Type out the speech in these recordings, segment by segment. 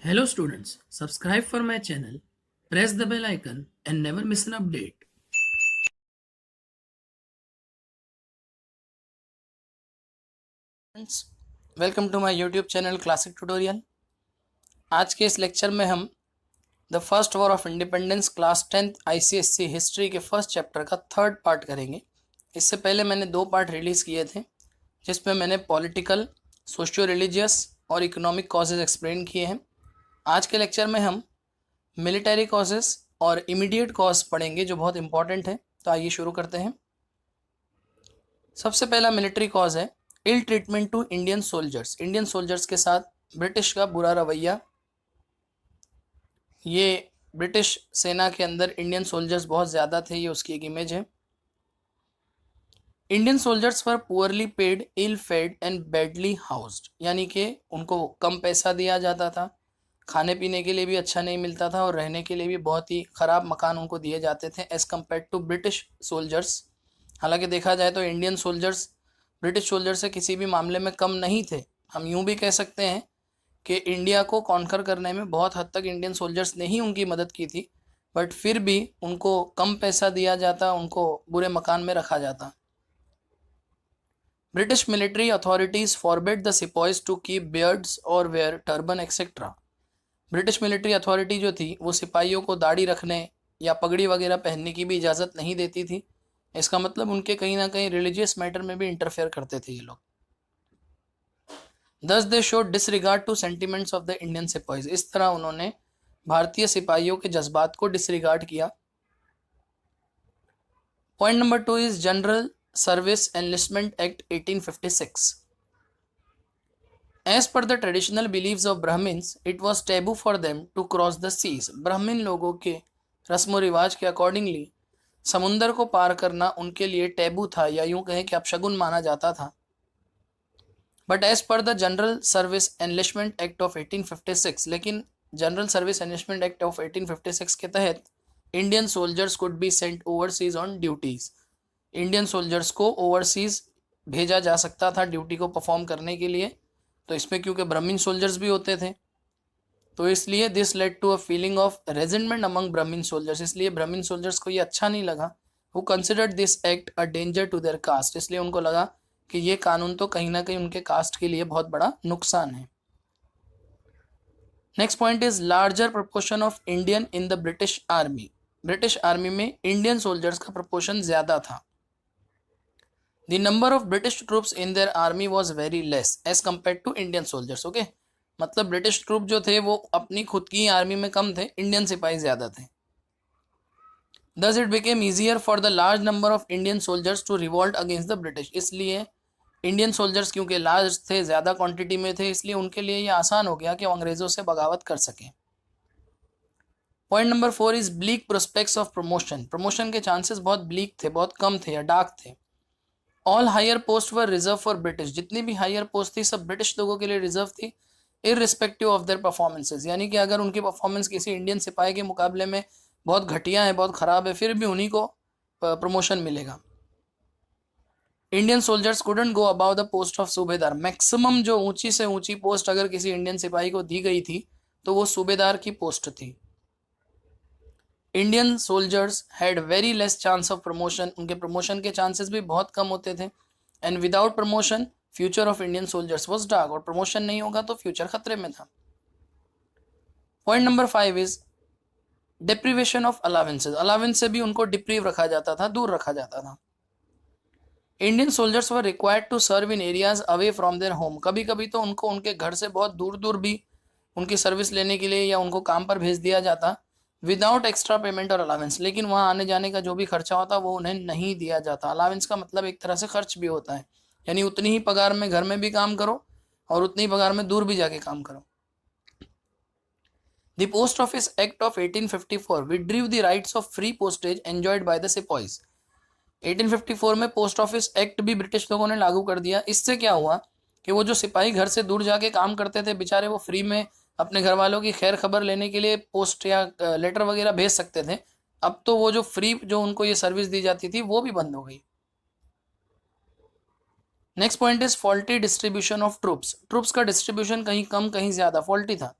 Hello students, subscribe for my channel, press the bell icon and never miss an update. Friends, welcome to my YouTube channel classic tutorial. आज के इस lecture में हम the first war of independence class 10th ICSC history के first chapter का third part करेंगे। इससे पहले मैंने 2 पार्ट रिलीज़ किए थे जिसमें मैंने पॉलिटिकल, सोशियो रिलीजियस और इकोनॉमिक कॉजेज़ एक्सप्लेन किए हैं। आज के लेक्चर में हम मिलिटरी कॉजेज़ और इमीडिएट कॉज पढ़ेंगे जो बहुत इंपॉर्टेंट है। तो आइए शुरू करते हैं। सबसे पहला मिलिट्री कॉज है ill treatment to Indian soldiers. Indian soldiers के साथ ब्रिटिश का बुरा रवैया। ये ब्रिटिश सेना के अंदर इंडियन सोल्जर्स बहुत ज़्यादा थे, ये उसकी एक इमेज है। Indian soldiers were poorly paid, ill fed and badly housed, यानी कि उनको कम पैसा दिया जाता था, खाने पीने के लिए भी अच्छा नहीं मिलता था और रहने के लिए भी बहुत ही ख़राब मकान उनको दिए जाते थे as compared to British soldiers. हालांकि देखा जाए तो इंडियन सोल्जर्स ब्रिटिश सोल्जर से किसी भी मामले में कम नहीं थे। हम यूं भी कह सकते हैं कि इंडिया को कॉन्कर करने में बहुत हद तक इंडियन सोल्जर्स ने ही उनकी मदद की थी, बट फिर भी उनको कम पैसा दिया जाता, उनको बुरे मकान में रखा जाता। British military authorities forbid the sepoys to keep beards और wear turban etcetera. British military authority जो थी वो सिपाहियों को दाढ़ी रखने या पगड़ी वगैरह पहनने की भी इजाज़त नहीं देती थी। इसका मतलब उनके कहीं ना कहीं रिलीजियस मैटर में भी इंटरफेयर करते थे ये लोग। Thus they showed disregard to sentiments of the Indian sipahis. इस तरह उन्होंने भारतीय सिपाहियों के जज्बात को डिसरिगार्ड किया। Point number 2 is general service enlistment act 1856। As per the traditional beliefs of Brahmins, it was taboo for them to cross the seas. ब्राह्मण लोगों के रस्म रिवाज के अकॉर्डिंगली समुंदर को पार करना उनके लिए टैबू था, या यूं कहें कि अपशगुन माना जाता था। But as per the general service enlistment act of 1856, लेकिन general service enlistment act of 1856 के तहत Indian soldiers could be sent overseas on duties. Indian soldiers को ओवरसीज भेजा जा सकता था ड्यूटी को परफॉर्म करने के लिए। तो इसमें क्योंकि ब्राह्मण सोल्जर्स भी होते थे तो इसलिए this led to a feeling of regiment among Brahmin soldiers. इसलिए ब्राह्मण सोल्जर्स को ये अच्छा नहीं लगा। Who considered this act a danger to their caste. इसलिए उनको लगा कि ये कानून तो कहीं ना कहीं उनके कास्ट के लिए बहुत बड़ा नुकसान है। Next point is larger proportion of Indian in the British army. British army में इंडियन सोल्जर्स का प्रपोर्शन ज्यादा था। The number of British troops in their army was very less as compared to Indian soldiers. Okay, मतलब British troop जो थे वो अपनी खुद की आर्मी में कम थे, इंडियन सिपाही ज्यादा थे। Thus it became easier for the large number of Indian soldiers to revolt against the British। इसलिए इंडियन सोल्जर्स क्योंकि लार्ज थे, ज़्यादा क्वांटिटी में थे, इसलिए उनके लिए ये आसान हो गया कि वो अंग्रेज़ों से बगावत कर सकें। Point number 4 is bleak prospects of promotion. Promotion के चांसेस बहुत ब्लीक थे, बहुत कम थे या डार्क थे। All higher post were reserve for British. जितनी भी हायर पोस्ट थी सब ब्रिटिश लोगों के लिए रिजर्व थी, इररिस्पेक्टिव ऑफ देयर परफॉर्मेंसेज। यानी कि अगर उनकी परफॉर्मेंस किसी इंडियन सिपाही के मुकाबले में बहुत घटिया है, बहुत ख़राब है, फिर भी उन्हीं को प्रमोशन मिलेगा। Indian soldiers couldn't go about the post of सूबेदार। मैक्सिमम जो ऊंची से ऊंची पोस्ट अगर किसी इंडियन सिपाही को दी गई थी तो वो सूबेदार की पोस्ट थी। Indian soldiers had very less chance of promotion. उनके प्रमोशन के चांसेस भी बहुत कम होते थे। And without promotion future of Indian soldiers was dark. और प्रमोशन नहीं होगा तो फ्यूचर खतरे में था। Point number 5 is deprivation of allowances. Allowance से भी उनको डिप्रीव रखा जाता था, दूर रखा जाता था। Indian soldiers were required to serve in areas away from their home. कभी कभी तो उनको उनके घर से बहुत दूर दूर भी उनकी सर्विस लेने के लिए या उनको काम पर भेज दिया जाता विदाउट एक्स्ट्रा पेमेंट और अलावेंस। लेकिन वहाँ आने जाने का जो भी खर्चा होता वो उन्हें नहीं दिया जाता। अलावेंस का मतलब एक तरह से खर्च भी होता है, यानी उतनी ही पगार में घर में भी काम करो और उतनी ही पगार में दूर भी जाके काम करो। The Post Office Act of 1854 withdrew the rights of free postage enjoyed by the sepoys। 1854 में पोस्ट ऑफिस एक्ट भी ब्रिटिश लोगों ने लागू कर दिया। इससे क्या हुआ कि वो जो सिपाही घर से दूर जाके काम करते थे बेचारे, वो फ्री में अपने घर वालों की खैर खबर लेने के लिए पोस्ट या लेटर वगैरह भेज सकते थे। अब तो वो जो फ्री जो उनको ये सर्विस दी जाती थी वो भी बंद हो गई। Next point is faulty distribution of troops. Troops का डिस्ट्रीब्यूशन कहीं कम कहीं ज्यादा फॉल्टी था।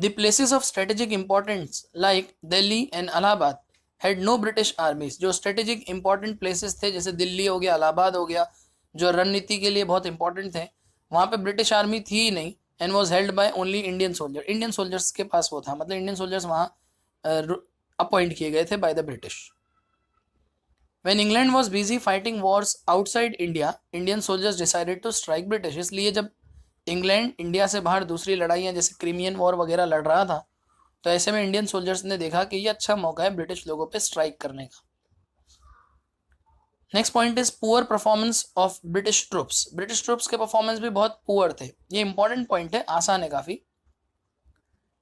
The places of strategic importance like Delhi and Allahabad had no British armies. जो strategic important places थे जैसे दिल्ली हो गया, इलाहाबाद हो गया, जो रणनीति के लिए बहुत important थे, वहाँ पे ब्रिटिश आर्मी थी ही नहीं. and was held by only Indian soldier. Indian soldiers के पास वो था, मतलब Indian soldiers वहाँ अपॉइंट किए गए थे by the British. When England was busy fighting wars outside India, Indian soldiers decided to strike British. इसलिए जब इंग्लैंड इंडिया से बाहर दूसरी लड़ाइयाँ जैसे क्रीमियन वॉर वगैरह लड़ रहा था, तो ऐसे में इंडियन सोल्जर्स ने देखा कि ये अच्छा मौका है ब्रिटिश लोगों पे स्ट्राइक करने का. Next point is poor performance of British troops. British troops के परफॉर्मेंस भी बहुत पुअर थे. ये इंपॉर्टेंट पॉइंट है, आसान है काफी.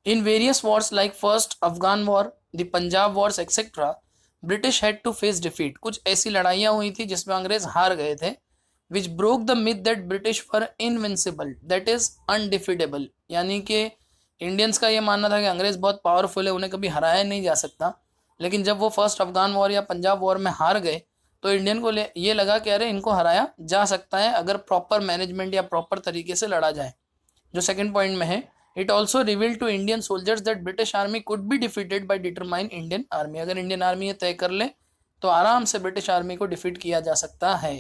In various wars like first Afghan war, the Punjab wars etcetera, British had to face defeat. कुछ ऐसी लड़ाइयाँ हुई थी जिसमें अंग्रेज हार गए थे. Which broke the myth that British were invincible, that is undefeatable. यानी कि इंडियंस का ये मानना था कि अंग्रेज बहुत पावरफुल है, उन्हें कभी हराया नहीं जा सकता. लेकिन जब वो फर्स्ट अफगान वॉर या पंजाब वॉर में हार गए तो इंडियन को ये लगा कि अरे इनको हराया जा सकता है अगर प्रॉपर मैनेजमेंट या प्रॉपर तरीके से लड़ा जाए, जो सेकंड पॉइंट में है. It also reveal to Indian soldiers that British army could be defeated by determine Indian army. अगर इंडियन आर्मी ये तय कर ले तो आराम से ब्रिटिश आर्मी को डिफीट किया जा सकता है.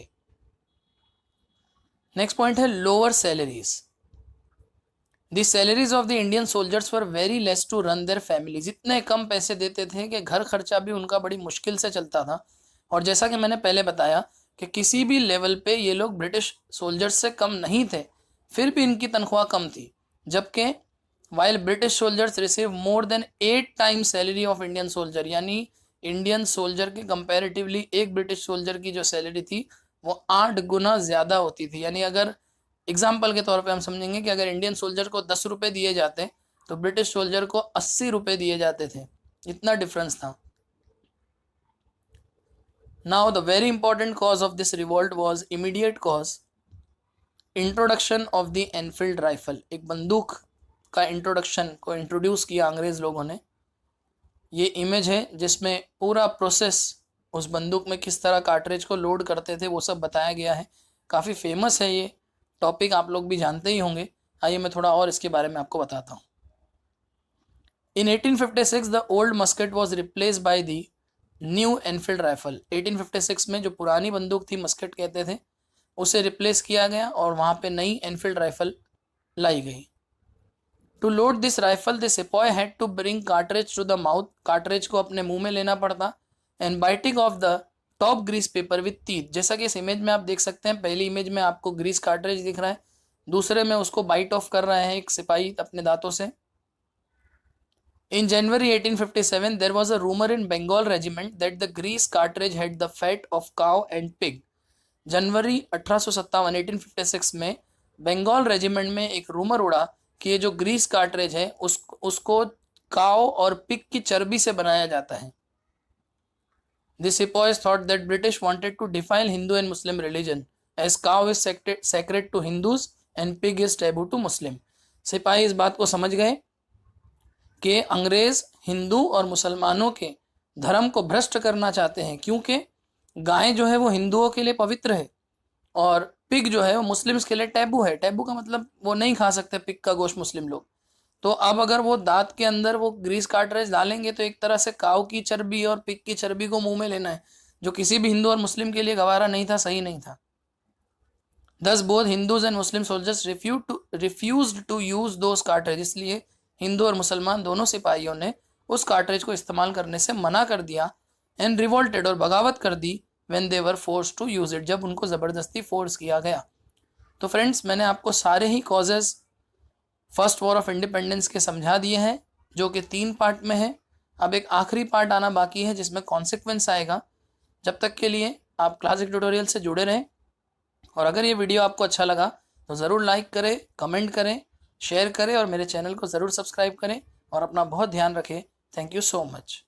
नेक्स्ट पॉइंट है lower salaries. The salaries of the Indian soldiers were very less to run their families. इतने कम पैसे देते थे कि घर खर्चा भी उनका बड़ी मुश्किल से चलता था. और जैसा कि मैंने पहले बताया कि किसी भी लेवल पे ये लोग ब्रिटिश सोल्जर्स से कम नहीं थे, फिर भी इनकी तनख्वाह कम थी. जबकि while British soldiers receive more than 8 times salary of Indian soldier, यानी इंडियन सोल्जर के कंपैरेटिवली एक ब्रिटिश सोल्जर की जो सैलरी थी वो 8 गुना ज़्यादा होती थी. यानी अगर एग्जाम्पल के तौर पे हम समझेंगे कि अगर इंडियन सोल्जर को 10 रुपये दिए जाते तो ब्रिटिश सोल्जर को 80 रुपये दिए जाते थे. इतना डिफरेंस था. Now the very important cause of this revolt was immediate cause introduction of the Enfield rifle. एक बंदूक का इंट्रोडक्शन को इंट्रोड्यूस किया अंग्रेज लोगों ने. ये इमेज है जिसमें पूरा प्रोसेस उस बंदूक में किस तरह कार्ट्रिज को लोड करते थे वो सब बताया गया है. काफ़ी फेमस है ये टॉपिक, आप लोग भी जानते ही होंगे. आइए मैं थोड़ा और इसके बारे में आपको बताता हूँ. इन 1856 the old musket was replace by the new Enfield rifle. 1856 में जो पुरानी बंदूक थी, मस्केट कहते थे, उसे रिप्लेस किया गया और वहाँ पे नई एनफील्ड राइफल लाई गई. To load this rifle the sipahi had to bring cartridge to the mouth. Cartridge को अपने मुंह में लेना पड़ता. And biting off the top grease paper with teeth. जैसा कि इस इमेज में आप देख सकते हैं, पहली इमेज में आपको ग्रीस कार्ट्रिज दिख रहा है, दूसरे में उसको बाइट ऑफ कर रहा है एक सिपाही अपने दांतों से. In January 1857, there was a rumor in Bengal regiment that the grease cartridge had the fat of cow and pig. जनवरी 1857 1856 में बंगाल रेजिमेंट में एक रूमर उड़ा कि ये जो ग्रीस कार्ट्रिज है उसको काव और पिग की चर्बी से बनाया जाता है. The sepoys thought that British wanted to defile Hindu and Muslim religion as cow is sacred to Hindus and pig is taboo to Muslim. सिपाही इस बात को समझ गए कि अंग्रेज हिंदू और मुसलमानों के धर्म को भ्रष्ट करना चाहते हैं, क्योंकि गाय जो है वो हिंदुओं के लिए पवित्र है और पिग जो है वो मुस्लिम्स के लिए टैबू है. टैबू का मतलब वो नहीं खा सकते पिग का गोश्त मुस्लिम लोग. तो अब अगर वो दांत के अंदर वो ग्रीस कार्ट्रिज डालेंगे तो एक तरह से काऊ की चर्बी और पिग की चर्बी को मुंह में लेना है, जो किसी भी हिंदू और मुस्लिम के लिए गवारा नहीं था, सही नहीं था. Thus both Hindus and Muslim soldiers refused to use those cartridges. इसलिए हिंदू और मुसलमान दोनों सिपाहियों ने उस कार्ट्रिज को इस्तेमाल करने से मना कर दिया. एंड रिवोल्टेड और बगावत कर दी when they were force to use it, जब उनको ज़बरदस्ती फोर्स किया गया. तो फ्रेंड्स, मैंने आपको सारे ही causes first war of independence के समझा दिए हैं, जो कि 3 पार्ट में है. अब एक आखिरी पार्ट आना बाकी है जिसमें कॉन्सिक्वेंस आएगा. जब तक के लिए आप क्लासिक ट्यूटोरियल से जुड़े रहें. और अगर ये वीडियो आपको अच्छा लगा तो ज़रूर लाइक करें, कमेंट करें, शेयर करें और मेरे चैनल को ज़रूर सब्सक्राइब करें और अपना बहुत ध्यान रखें. Thank you so much.